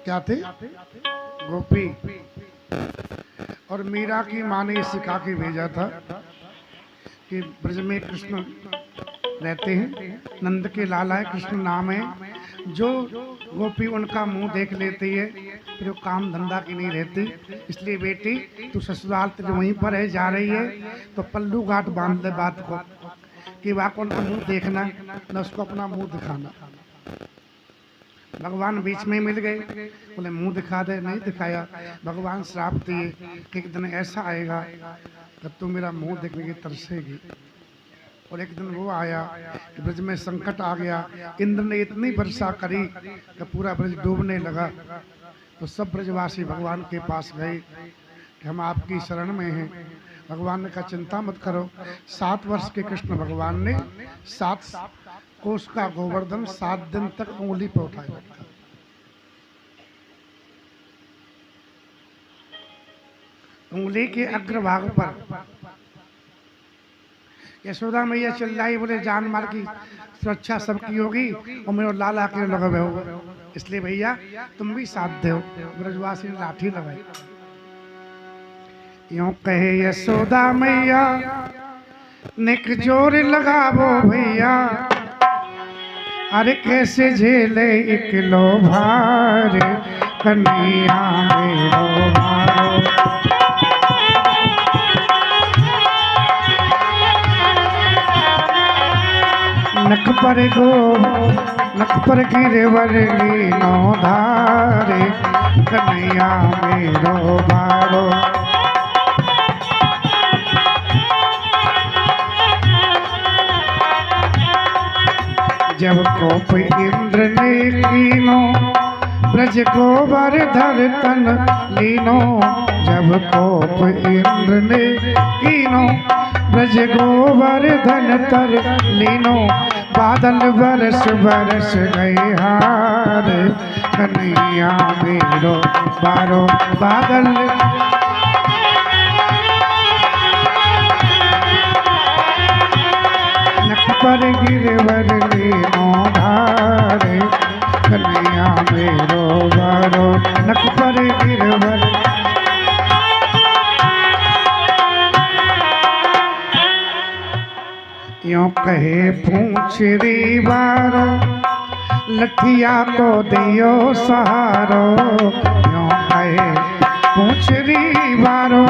क्या थे? गोपी। और मीरा की माँ ने सिखा के भेजा था कि ब्रज में कृष्ण रहते हैं, नंद के लाला है, कृष्ण नाम है। जो गोपी उनका मुंह देख लेती है फिर वो काम धंधा की नहीं रहती। इसलिए बेटी तू ससुराल तेरे वहीं पर है, जा रही है तो पल्लू गांठ बांध ले बात को, कि वाक उनका मुंह देखना न उसको अपना मुंह दिखाना। भगवान बीच में मिल गए, बोले मुंह दिखा दे, नहीं दिखाया। भगवान श्राप दिए कि एक दिन ऐसा आएगा जब तू मेरा मुंह देखने की तरसेगी। और एक दिन वो आया कि ब्रज में संकट आ गया, इंद्र ने इतनी वर्षा करी कि पूरा ब्रज डूबने लगा। तो सब ब्रजवासी भगवान के पास गए कि हम आपकी शरण में हैं। भगवान ने कहा चिंता मत करो, 7 वर्ष के कृष्ण भगवान ने 7 कोस का गोवर्धन 7 दिन तक उंगली पर उठाए रखा। उंगली के अग्रभाग पर। यशोदा मैया चिल्लाई, बोले जान माल की सुरक्षा सबकी होगी और मेरे लाला के लगे हो, इसलिए भैया तुम भी साथ दो। ब्रजवासी ने लाठी लगाई। यूं कहे यशोदा मैया निक जोर लगावो भैया, अरे कैसे झेले एक लो भार कन्हैया मेरो भारो। नख पर गिरवर लीनो धारे कन्हैया मेरो भारो। जब कोप इंद्र ने कीनो ब्रज को वर्धन तन लीनो, जब कोप इंद्र ने कीनो ब्रज गोवर्धन तर लीनो, बादल बरस बरस गए हार कन्हैया मेरो बारो। बादल नख पर गिरवर लीनो धारे कन्हैया मेरो बारो। नख पर गिरवर यूं कहे पूछरी बारो लठिया को दियो सहारो। यूं कहे पूछरी बारो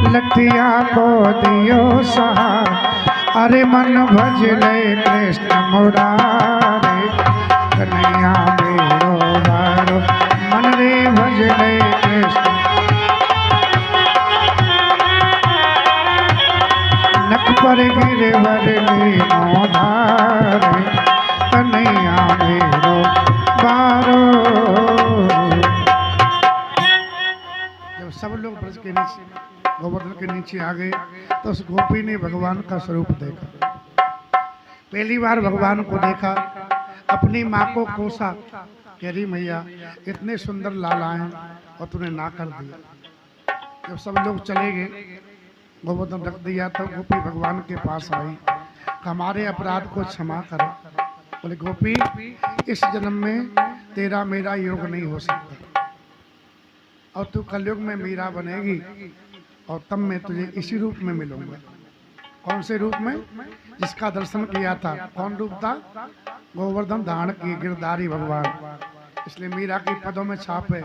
लठिया को दियो सहारो, अरे मन भजले कृष्ण मुरारे कन्हैया मेरो बारो। मन रे भजले कृष्ण नख पर गिरवर लीनो धारे कन्हैया मेरो बारो। जब सब लोग ब्रज के नीचे गोवर्धन के नीचे आ गए तो उस गोपी ने भगवान का स्वरूप देखा। पहली बार भगवान को देखा, अपनी माँ को कोसा, कह रही मैया इतने सुंदर लाल आए और तूने ना कर दिया। जब सब लोग चले गए, गोवर्धन रख दिया तो गोपी भगवान के पास आई, हमारे अपराध को क्षमा करो। बोले गोपी इस जन्म में तेरा मेरा योग नहीं हो सकता और तू कलयुग में मीरा बनेगी और तब मैं तुझे इसी रूप में मिलूंगा। कौन से रूप में? जिसका दर्शन किया था। कौन रूप था? गोवर्धन धारण की गिरधारी भगवान। इसलिए मीरा के पदों में छाप है,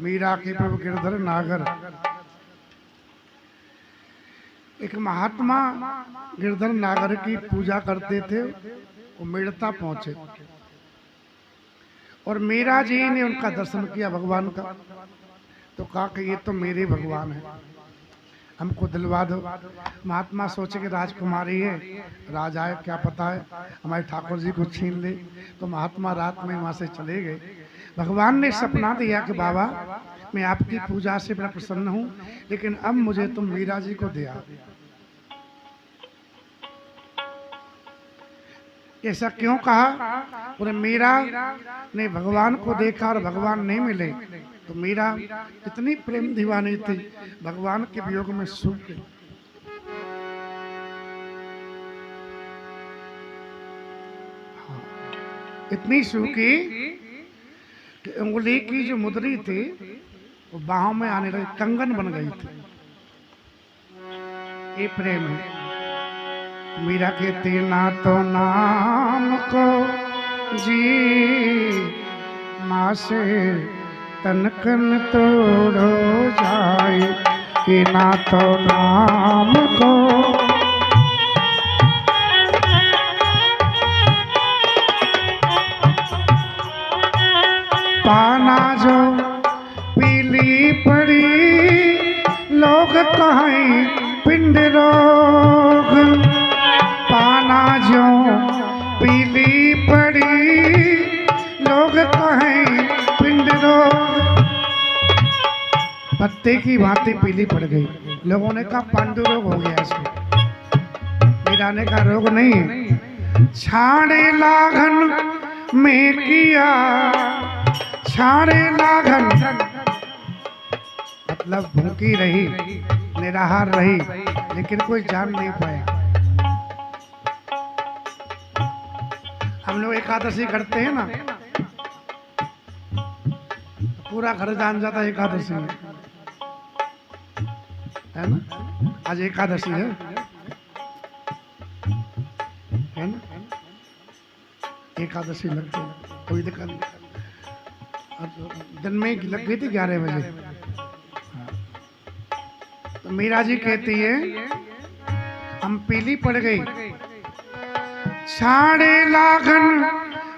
मीरा के प्रभु गिरधर नागर। एक महात्मा गिरधर नागर की पूजा करते थे, वो मेड़ता पहुंचे और मीरा जी ने उनका दर्शन किया भगवान का, तो कहा कि ये तो मेरे भगवान है, हमको दिलवा दो। महात्मा सोचे कि राजकुमारी है, राजा है, क्या पता है हमारे ठाकुर जी को छीन ले। तो महात्मा रात में वहां से चले गए। भगवान ने सपना दिया कि बाबा मैं आपकी पूजा से बड़ा प्रसन्न हूँ, लेकिन अब मुझे तुम मीरा जी को दिया। ऐसा क्यों कहा? बोले मीरा ने भगवान को देखा और भगवान नहीं मिले, तो मीरा इतनी प्रेम दीवानी थी, भगवान के वियोग में सूख गई। इतनी सूखी कि उंगली की जो मुद्री थी वो बाहों में आने लगी, कंगन बन गई थी। ये प्रेम है। मीरा कहती ना तो नाम को जी माँ से तनकन तोड़ो जाए, कि ना तो नाम को पाना जो पीली पड़ी लोग कहें पिंड रोग, पाना जो पीली पड़ी लोग कहें पिंड रोग। पत्ते की भांति पीली पड़ गई, लोगों ने कहा पांडु रोग हो गया इसको। मीरा ने कहा रोग नहीं, छाड़े लागन में किया, छाड़े लागन मतलब भूखी रही, निराहार रही, लेकिन कोई जान नहीं पाया। हम लोग एकादशी करते हैं ना, पूरा घर जान जाता है एकादशी में, है ना। आज एकादशी है ना, एकादशी लगती है, कोई दिक्कत नहीं। दिन में लग गई थी 11 बजे। तो मीरा जी कहती है हम पीली पड़ गई, छाड़े लागन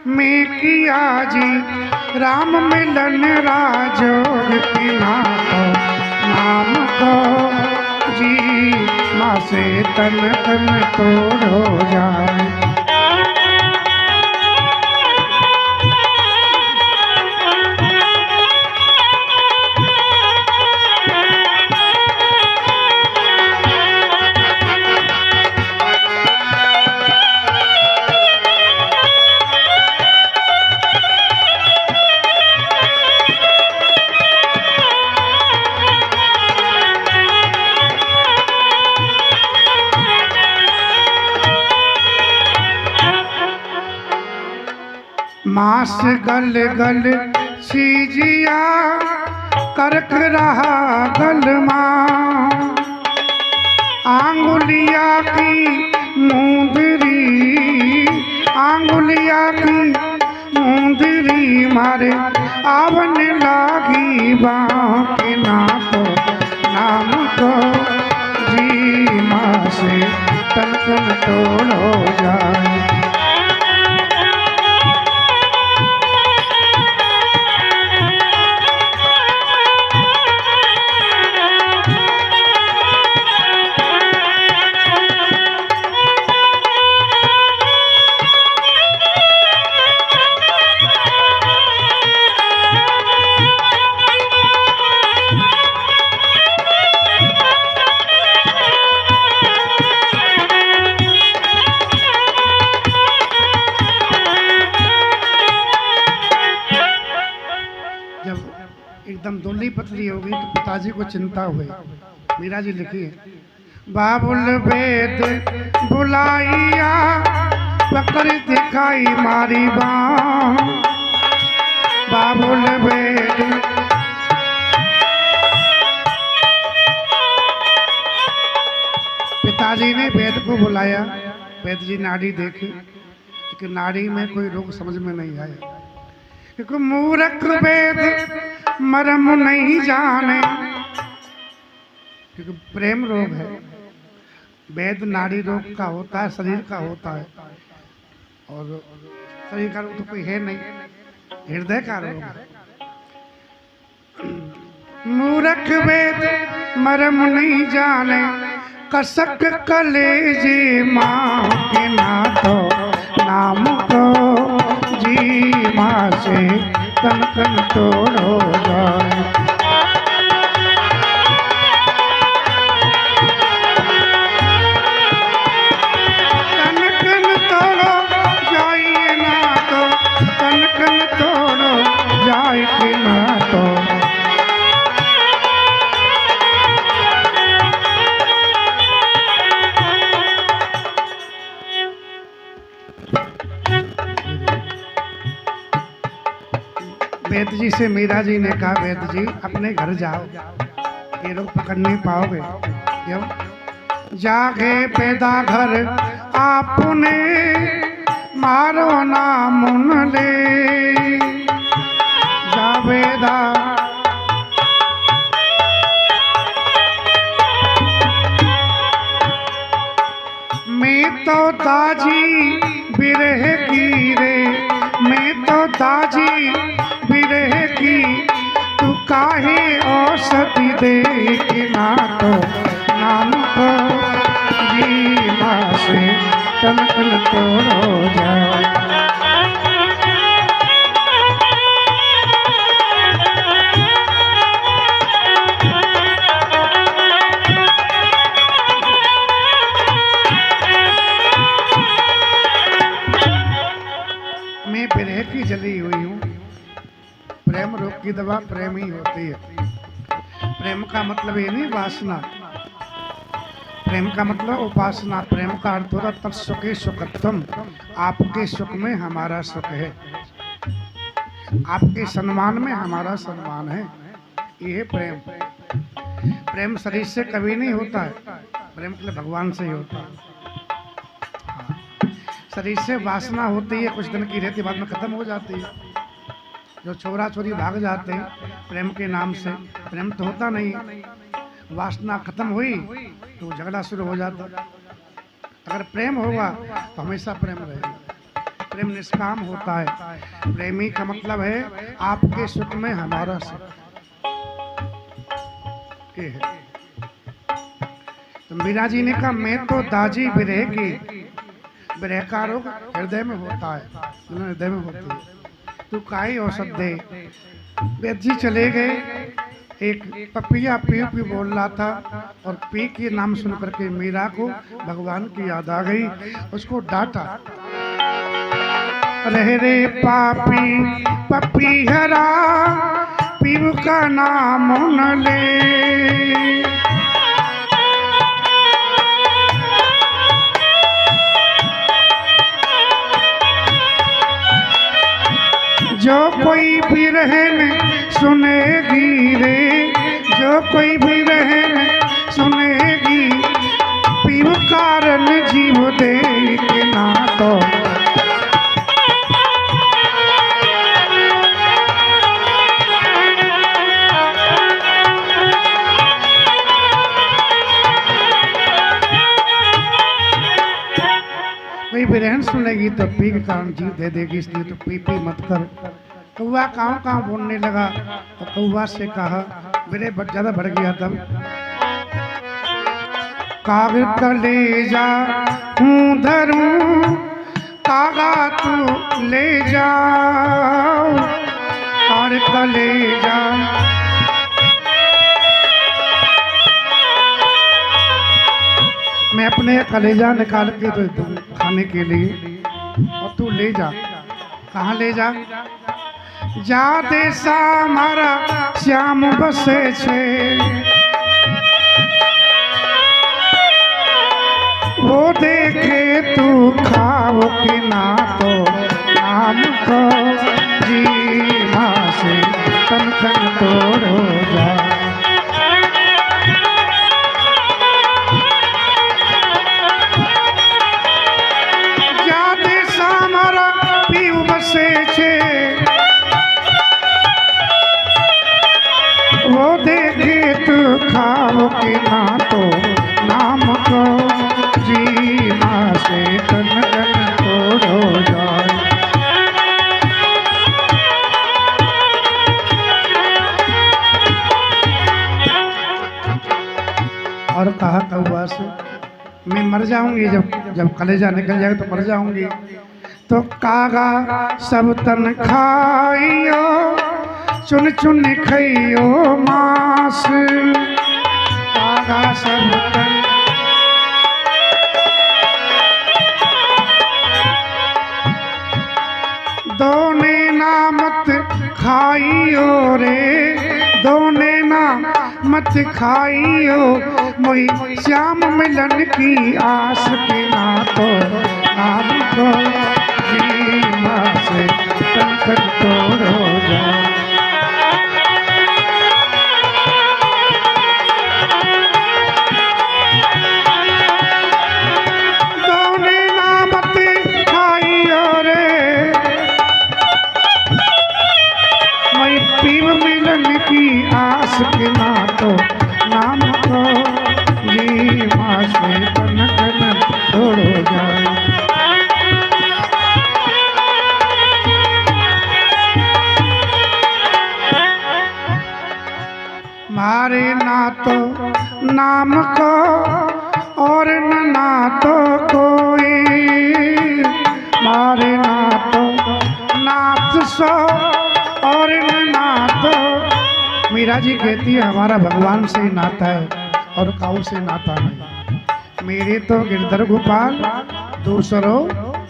में किया जी राम मिलन राजोग, की ना तो नाम को जी माँ से तन तन तोड़ो जाए। मांस गल गल सीजिया करक रहा गलमा, आंगुलिया की मुंदरी, आंगुलिया की मुंदरी मारे आवन लागी बाँ, के ना तो नाम को जी माँ से तन तन तोड़ो जाए। एकदम दुल्ली पतली हो गई तो पिताजी को चिंता हुई। मीरा जी लिखी है, बाबुल वेद बुलाइया पकड़ दिखाई मारी बाँ, बाबुल वेद पिताजी ने वेद को बुलाया। वेद जी नाड़ी देखी, लेकिन नाड़ी में कोई रोग समझ में नहीं आया, क्योंकि मूर्ख वेद मरम नहीं जाने, क्योंकि प्रेम रोग है। वेद नाड़ी रोग का होता है, शरीर का होता है, और शरीर का रोग तो कोई है नहीं, हृदय का रोग है। मूर्ख वेद मरम नहीं जाने, कसक कलेजे माँ, के ना तो नाम को जी माँ से तन तन तोड़ो जाए। तन तन तोड़ो जाए ना तो, तन तन तोड़ो जाए, कि ना तो वेद जी जी से मीरा जी ने कहा वैद्य जी अपने घर जाओ, ये लोग पकड़ नहीं पाओगे। क्यों? जागे पैदा घर आपने मारो ना मुन ले, जावेदा मैं तो दाजी बिरह की रे, मैं तो दाजी बिरह की, तू काहे औषधि दे के ना तो नाम को जी माँ से तन तन तोड़ जाए। मैं विरह की जली हुई हूँ। प्रेम रोग की दवा प्रेम ही होती है। प्रेम का मतलब ये नहीं वासना, प्रेम का मतलब उपासना। प्रेम का अर्थ होता तत्सुखे सुखत्वम, आपके सुख में हमारा सुख है, आपके सम्मान में हमारा सम्मान है, ये है प्रेम। प्रेम शरीर से कभी नहीं होता है, प्रेम के लिए भगवान से ही होता है। शरीर से वासना होती है, कुछ दिन की रहती, बाद में खत्म हो जाती है। जो छोरा छोरी भाग जाते हैं प्रेम के नाम से, प्रेम तो होता नहीं है। वासना खत्म हुई तो झगड़ा शुरू हो जाता। अगर प्रेम होगा तो हमेशा प्रेम रहेगा। प्रेम निष्काम होता है। प्रेमी का मतलब है आपके सुख में हमारा सुख, ये है। तो मीरा जी ने कहा मैं तो दाजी बिरह की, विरह का रोग हृदय में होता है, हृदय में होती है, तू काई औषध दे। वैद्य जी चले गए। एक पपिया पी पी बोल रहा था और पी के नाम सुन करके मीरा को भगवान की याद आ गई, उसको डांटा। रहे रे पापी पपी हरा, पीव का नाम न ले, जो कोई भी रहन सुनेगी रे, जो कोई भी रहन सुनेगी, पीव कारण जीव दे के ना तो। कोई भी रहन सुनेगी तो पी के कारण जीव दे देगी, इसलिए तो पी पी मत कर। कौवा काँव काँव बोलने लगा तो कौवा से कहा, मेरे ज्यादा बढ़ गया तब, काग कलेजा हूँ धरूं, कागा तू ले जाओ, और कलेजा मैं अपने कलेजा निकाल के तो दूं खाने के लिए, और तू ले जा। कहाँ ले जा? जा देसा मारा श्याम बसे छे, वो देखे तू खाओ के ना तो नाम को जी माँ से तन तन तोड़ो जा। जा देसा मारा पीऊ बसे छे, वो देखे तू खाओ के ना तो नाम को जी माँ से तन तन तोड़ो जाए। और कहा कौवा से, मैं मर जाऊंगी, जब कलेजा निकल जाएगा तो मर जाऊंगी। तो कागा सब तन खाइयो, चुन चुन खइयो मांस, कागा सब तन। दोने ना मत खाइयो रे, दोने ना मत खाइयो, मोई श्याम मिलन की आस के ना तो नाम को जी माँ से तन तन तोड़ो जा। मिलन की आस के ना तो नाम को जी माँ से तन कन छोड़ो जाए। मारे ना तो नाम को और ना तो कोई, मारे ना तो नाथ सो और ना तो। मीरा जी कहती है हमारा भगवान से ही नाता है और काऊ से नाता नहीं। मेरे तो गिरधर गोपाल दूसरो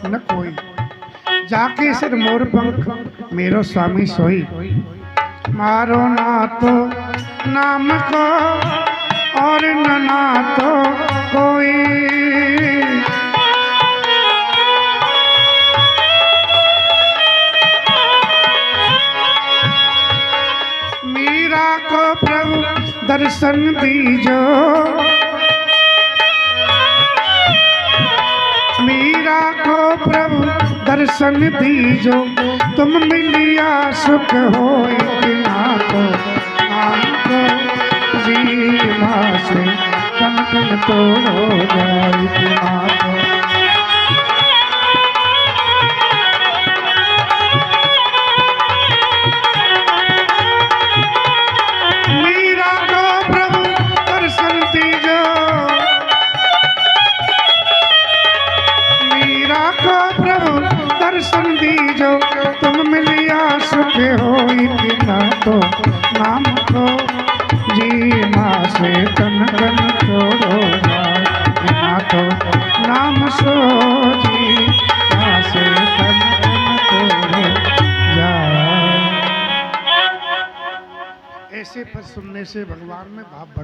न कोई, जाके सिर मोर पंख मेरो स्वामी सोई। मारो ना तो नाम को और ना तो कोई, मीरा को प्रभु दर्शन दीजो, मीरा को प्रभु दर्शन दीजो, तुम मिलिया सुख होए कि ना तो नाम को जी माँ से तन कन तोड़ो जाए कि ना तो। मीरा को प्रभु दर्शन दीजो, मीरा को प्रभु दर्शन दीजो, तुम मिलिया सुख होई कि ना तो नाम को जी माँ से तन कन छोड़ो जाए कि ना तो नाम सो जी माँ से तन कन छोड़ो जाए। ऐसे पद सुनने से भगवान में भाव बढ़